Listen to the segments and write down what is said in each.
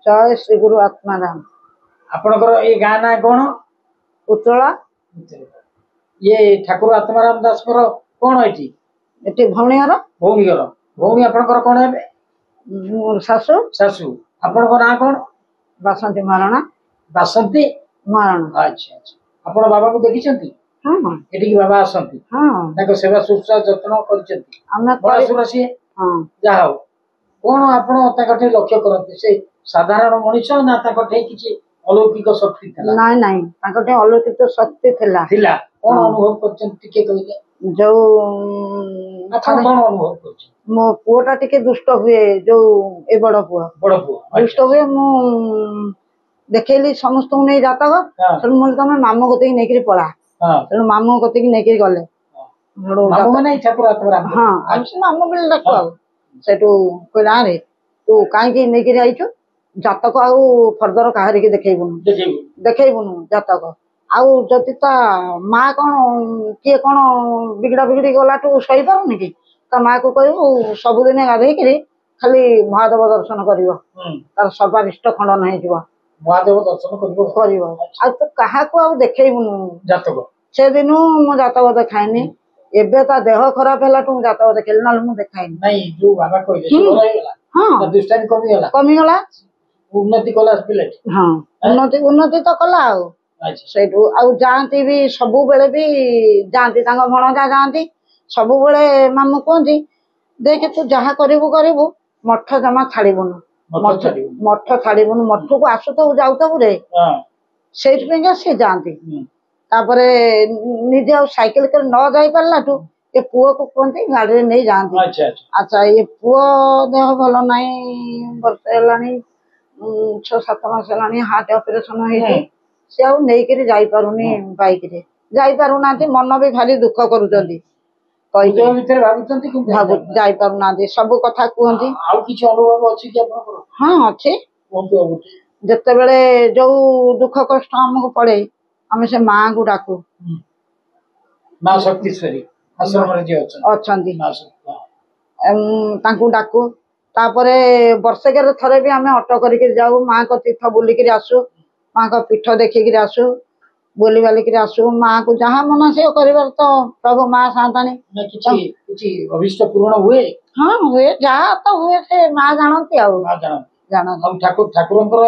जय श्री गुरु आत्माराम। आपणकर ये गाँ ना कौन? उत्तला। ये ठाकुर आत्माराम दास कौन एटी? एटी भौणी घर। भौणी घर। भौणी आपणकर कौन है? शाशु। शाशु। आपणकर ना कौन? बासंती महाराणा। बासंती महाराणा। अच्छा अच्छा। आपण बाबा को देखिछंती? हां हां। एटी की बाबा आसंती? हां। ताको सेवा सुश्रूषा जत्न करछंती? हमने बड़ा सुरसी। हां। जा हो कौन आपण ताकठे लक्ष्य करते से साधारण मनुष्य ना ताकठे किछि अलौकिक शक्ति थिला? नहीं नहीं ताकठे अलौकिक शक्ति थिला। थिला कौन अनुभव करछन टिके कहिले? जो आपण कौन अनुभव करछन? मो पुओटा टिके दुष्ट हुए जो ए बड़ पुओ दुष्ट हुए मु देखेली समस्त नहीं जाता गो मु तमे मामू गते नै करी पळा। हां मामू गते नै करी गले। मामू माने ठाकुर आत्माराम? हां अच्छा मामू बिल देखो सेटू कहला रे तू काई के नै करी आइछु जातक आउ फर्दर काहरी के देखेबुनु जातक आउ जति ता माँ कौन किए कौन बिगड़ा बिगड़ी गला तू सही पारुनी कि ता माँ को कहू सबुदिन गाधे करी खाली महादेव दर्शन करिवो तार सर्वारिष्ट खंडन है जीव महादेव दर्शन करिवो आ तू काहा को आ देखेबुनु जातक से दिनु मु जातक देखाइनी एबे ता देह खराब हैला तू जातक देखेल ना मु देखाइनी नहीं जो बाबा कहले सुर होइला। हां दुष्टान कमी गला उन्नति कला पिलेट। हां उन्नति तो कला आ सेठू आ जानती भी सबु बेले भी जानती तांग भणजा जानती सबु बेले मामू कहती देख तू जहा करिवु करिवु मठ जमा छाड़ीबुनु मठ छाड़ीबुनु मठ को आसु तो जाऊ तो रे सेठ पे से जानती तापरे निजे आ साइकिल कर न जाई परलाटू ए पुओ को कहती गाड़ी नहीं जानती। अच्छा अच्छा ये पुओ देह भलो नहीं वर्ष हेलानी 6-7 मास हेलानी हार्ट ऑपरेशन होई से आ नहीं करी जाई पारुनी बाइक रे जाई पारुनाती मन भी भारी दुख करूचंती कहि भीतर भाबुचंती कि भाबु जाई पारुनाती सब कथा कहंती। आ किछ अनुभव अछि कि आपन? हां अछि जत्ते बेले जो दुख कष्ट हमको पड़े हमें से मां को डाकू मां शक्तिश्वरी आश्रम रे जे अछंती तांकू डाकू तापरे वर्षे के थरे भी हमें ऑटो करिक जाऊ मां को तीर्थ बुली के आसू मां को पीठ देखि के आसू बोली वाली के आसू मां को जहां मन से करबार तो प्रभु मां सांतानी किछि अभिष्ट पूर्ण हुए। हां हुए जा तो हुए से मां जानती आ मां जाना हम ठाकुर ठाकुरंकर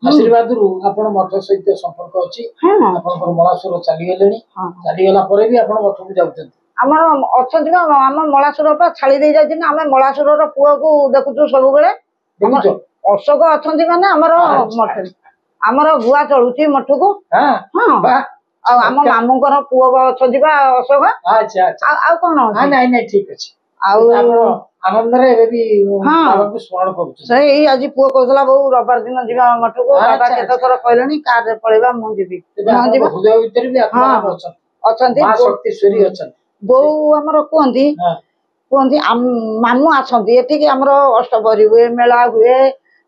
आशीर्वाद रु आपण मठ सहित संपर्क अछि। आपण मलासुर चली गला परे भी आपण मठ को जाउछन? हमर अछन हम मलासुर पर छाड़ी दे जाय छिन हम मलासुर रो पुओ को देखुछु सब बेले देखुछु अशोक अछंती माने हमर मठ हमर गुआ चलुची मठ को। हां हां आ हम मामू कर पुओ अछंती बा अशोक। अच्छा अच्छा आ कोन? हां नहीं नहीं ठीक अछि आ आनंद रे भी बाबा को स्मरण करू सही आज पुओ कहला बहु रविवार दिन जीवा मठ को बाबा केते थोर कहलेनी कार रे पळेबा मु जीबी हृदय भीतर भी आत्मा अछंती मां शक्तिश्वरी अछंती बहु हमर कहंती कहंती मामू आछंती एठी के हमर अष्टपहरी हुए मेला हुए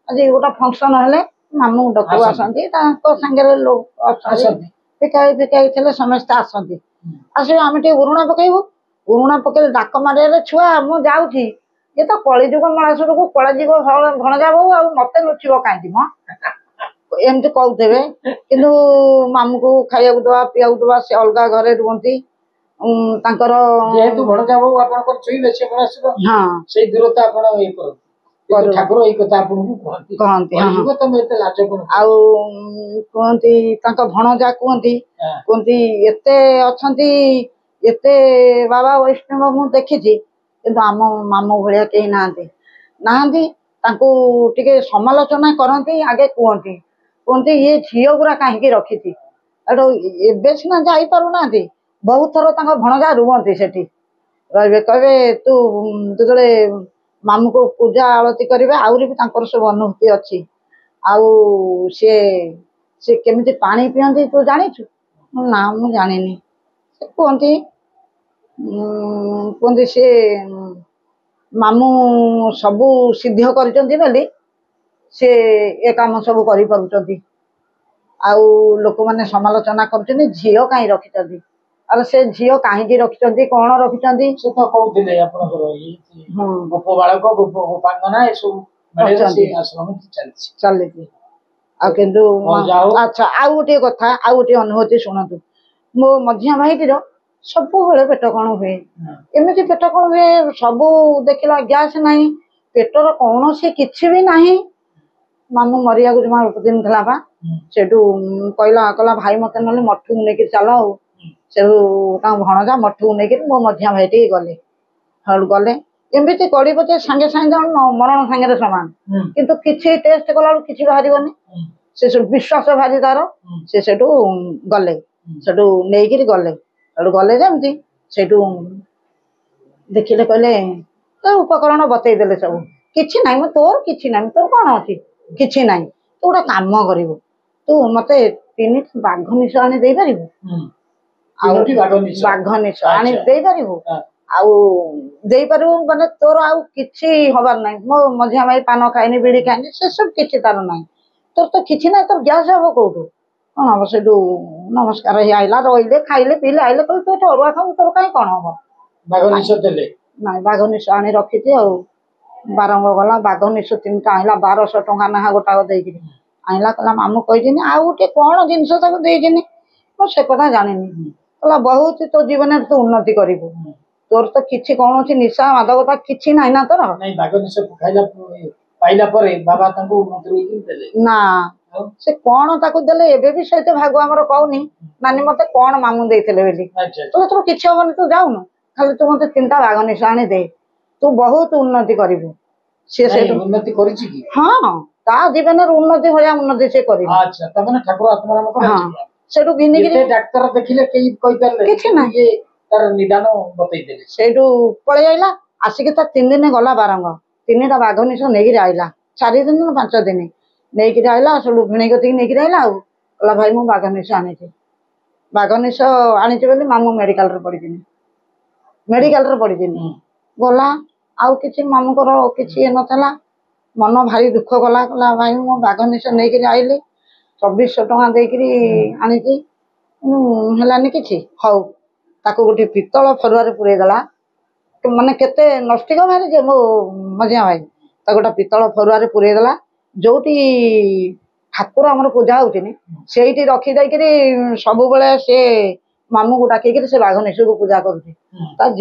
आज गोटा फंक्शन हेले मामू डकु आछंती ताको संगे लोग आछंती पिकाई पिकाई चले समस्त आछंती आसे हम टे उरुणा पकाइबो उरुणा पकेले डाक मारे रे छुआ मु जाउची ये तो कली जुग मलासुर को कला जुग भणजा बहु आ मते लुचिबो कांती म एमते कहउतेबे किंतु मामू को खाइया दवा पिया दवा से अलगा घरे रुहंती तांकर जेहेतु भणजा बहु आपण को छुइबे से मलासुर। हां से दूरता आपण ए कर ठाकुर ए कथा आपण को कहंती हां जुग तमे एते लाज कोन आ कहंती तांका भणजा कहंती एते अछंती एते बाबा वैष्णव मु देखिछि किंतु आम मामू भलिया केही नाहांती तांको टिके समालोचना करंती आगे कहंती ये झियो गुरा काहे रखिथि एडो एबे सिना जाई पारु नांती बहुत थरो तांका भणजा रुहंती सेठी रहबे कहबे तू जदे मामू को पूजा आरती करबे आउरी भी तांकर सब अनुभूति अछि आउ से केमिति पानी पियंती तू जानिछु ना मु जानिनी कहंती से मामू सबू सिद्ध करचंती बेली से ए काम सब करि परुचंती आउ लोक माने समालोचना करचंती झियो काई रखिचंती अरे से झियो काहे रखिचंती कोन रखिचंती से तो कहउथिले आपन ई गोप बाळक गोपांगना ए सब ଚାଲିଛି ଆଉ କିନ୍ତୁ ଆଚ୍ଛା ଆଉ ଗୋଟିଏ କଥା ଆଉ ଗୋଟିଏ ଅନୁଭୂତି ଶୁଣନ୍ତୁ ମୋ ମଝିଆ ଭାଇଟିର ସବୁବେଳେ ପେଟ କଣ ହୁଏ ଏମିତି ପେଟ କଣ ହୁଏ ସବୁ ଦେଖିଲା ଗ୍ୟାସ ନାହିଁ ପେଟର କୌଣସି କିଛି ବି ନାହିଁ ମାମୁଁ ମରିବାକୁ ଜମା ଦିନ ଥିଲା ବା ସେଠୁ କହିଲା ଭାଇ ମତେ ନହେଲେ ମଠକୁ ନେଇକି ଚାଲ ଆଉ ସେଠୁ ତାଙ୍କ ଭଣଜା ମଠକୁ ନେଇକିରି ମୋ ମଝିଆ ଭାଇଟି ଗଲେ ଏମିତି କରିବ ଯେ ସାଙ୍ଗେ ସାଙ୍ଗେ ମରଣ ସାଙ୍ଗରେ ସମାନ କିନ୍ତୁ କିଛି ଟେଷ୍ଟ କଲାବେଳକୁ କିଛି ବାହାରିବନି ସେ ସେଠୁ ବିଶ୍ୱାସ ଭାରି ତାର ସେ ସେଠୁ ଗଲେ ସେଠୁ ନେଇକିରି ଗଲେ ସେଠୁ ଗଲେ ଯେମିତି ସେଠୁ ଦେଖିଲେ କହିଲେ ଉପକରଣ ବତେଇ ଦେଲେ ସବୁ କିଛି ନାହିଁ ମୁଁ ତୋର କିଛି ନାହିଁ ତୋର କଣ ଅଛି କିଛି ନାହିଁ ତୁ ଗୋଟେ କାମ କରିବୁ ତୁ ମତେ 3ଟି ବାଘ ନିଶ ଆଣି ଦେଇପାରିବୁ ଆଉ ବାଘ ନିଶ ଆଣି ଦେଇପାରିବୁ ଆଉ ଦେଇପାରିବୁ ମାନେ ତୋର ଆଉ କିଛି ହବାର ନାହିଁ ମୋ ମଝିଆ ଭାଇ ପାନ ଖାଇନି ବିଡ଼ି ଖାଇନି ସେସବୁ କିଛି ତାର ନାହିଁ ତୋର ତ କିଛି ନାହିଁ ତୋର ଗ୍ୟାସ୍ ହବ କୋଉଠୁ କଣ ହବ ସେଠୁ ନମସ୍କାର ହେଇ ଆଇଲା ରହିଲେ ଖାଇଲେ ପିଇଲେ ଆଇଲେ କହିଲେ ତୁ ଏଠି ଅରୁଆ ଖାଉ ତୋର କାହିଁ କଣ ହବ ବାଘ ନିଶ ଦେଲେ ନାଇଁ ବାଘ ନିଶ ଆଣି ରଖିଛି ଆଉ ବାରଙ୍ଗ ଗଲା ବାଘ ନିଶ 3ଟା ଆଣିଲା 1200 ଟଙ୍କା ନାହା ଗୋଟାକ ଦେଇକିରି ଆଣିଲା କହିଲା ମାମୁଁ କହିଥିନି ଆଉ ଗୋଟେ କଣ ଜିନିଷ ତାକୁ ଦେଇକିନି ମୁଁ ସେ କଥା ଜାଣିନି କହିଲା ବହୁତ ତୋ ଜୀବନରେ ତୁ ଉନ୍ନତି କରିବୁ ତୋର ତ କିଛି କୌଣସି ନିଶା ମାଦକତା କିଛି ନାହିଁ ନା ତୋର ବାଘ ନିଶ ପାଇଲା ପରେ ବାବା ତାଙ୍କୁ ନା ସେ କଣ ତାକୁ ଦେଲେ ଏବେ ବି ସହିତ ଭାଗ ଆମର କହୁନି ନାନୀ ମତେ କଣ ମାମୁଁ ଦେଇଥିଲେ ବୋଲି ତୋର କିଛି ହବନି ତୁ ଯାଉନୁ ଖାଲି ତୁ ମତେ 3ଟା ବାଘ ନିଶ ଆଣି ଦେ ତୁ ବହୁତ ଉନ୍ନତି କରିବୁ ସେ ଉନ୍ନତି କରିଛି କି ହଁ ତା ଜୀବନରେ ଉନ୍ନତି ଭଳିଆ ଉନ୍ନତି ସେ କରିବ ସେଠୁ ଘିନିକିରି ଡାକ୍ତର ଦେଖିଲେ କେହି କହିପାରିଲେ କିଛି ନାହିଁ ତାର ନିଦାନ ବତେଇଦେଲେ ସେଇଠୁ ପଳେଇ ଆଇଲା ଆସିକି ତା 3 ଦିନ ଗଲା ବାରଙ୍ଗ 3ଟା ବାଘ ନିଶ ନେଇକିରି ଆଇଲା 4 ଦିନ 5 ଦିନ ନେଇକିରି ଆଇଲା ସେଠୁ ଭିଣେଇ କତିକି ନେଇକିରି ଆଇଲା ଆଉ କହିଲା ଭାଇ ମୁଁ ବାଘ ନିଶ ଆଣିଛି ବୋଲି ମାମୁଁ ମେଡିକାଲରେ ପଡିଥିନି ଗଲା ଆଉ କିଛି ମାମୁଁଙ୍କର କିଛି ଇଏ ନଥିଲା ମନ ଭାରି ଦୁଃଖ କଲା କହିଲା ଭାଇ ମୁଁ ବାଘ ନିଶ ନେଇକିରି ଆଇଲି 2400 ଟଙ୍କା ଦେଇକିରି ଆଣିଛି ହେଲାନି କିଛି ହଉ ତାକୁ ଗୋଟେ ପିତ୍ତଳ ଫରୁଆରେ ପୁରେଇ ଦେଲା ମାନେ କେତେ ନଷ୍ଟିକ ଭାରି ଯେ ମୋ ମଝିଆ ଭାଇ ତାକୁ ଗୋଟେ ପିତ୍ତଳ ଫରୁଆରେ ପୁରେଇ ଦେଲା ଯୋଉଠି ଠାକୁର ଆମର ପୂଜା ହଉଛି ସେଇଠି ରଖି ଦେଇକିରି ସବୁବେଳେ ସେ ମାମୁଁକୁ ଡାକିକିରି ସେ ବାଘ ନିଶକୁ ପୂଜା କରୁଛି।